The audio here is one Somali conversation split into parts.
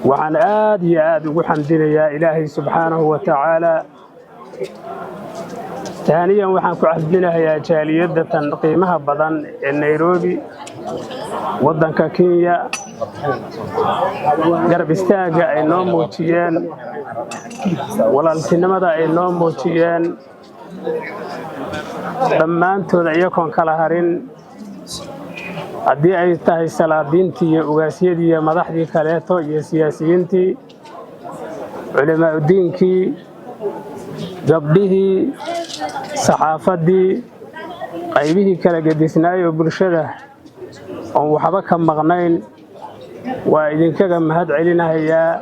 وعن آد وحمدنا يا إلهي سبحانه وتعالى. ثانيا وحن كعبدنا يا جالية قيمها بدن النيروبي ودن كينيا قرب استاجا إنهم موتيان ولا السينما دا إنهم موتيان لما أنتم يكون كلاهرين haddii ay tahay salaadiintii iyo ugaasiyadii iyo madaxdii kaleeto iyo siyaasiyiintii culimaa diinkii gabdhihii saxaafadii qaybihii kala gedisnaayo bulshada oo waxba ka maqnayn waa idinkaga mahad celinayaa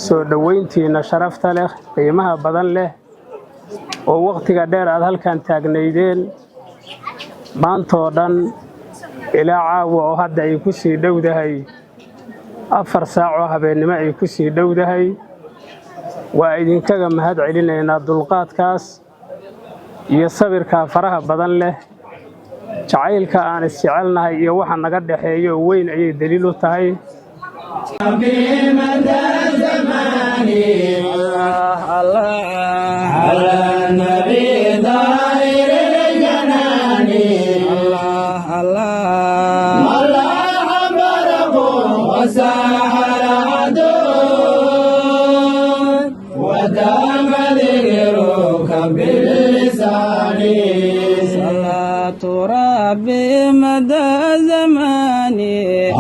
soo dhaweyntiina sharafta leh qiimaha badan leh oo waqtiga dheer aad halkan taagnaydeen maantoo dhan ilaa caawa oo hadda ay ku sii dhowdahay 4 saac oo habeenimo ay ku sii dhowdahay waa idinkaga mahad celinaynaa dulqaadkaas iyo sabirka faraha badan leh jacaylka aan isjecelnahay iyo waxa naga dhaxeeyo weyn ayay daliil u tahay وساحر عدو ودام ذكرك باللسان صلاة ربي مدى زماني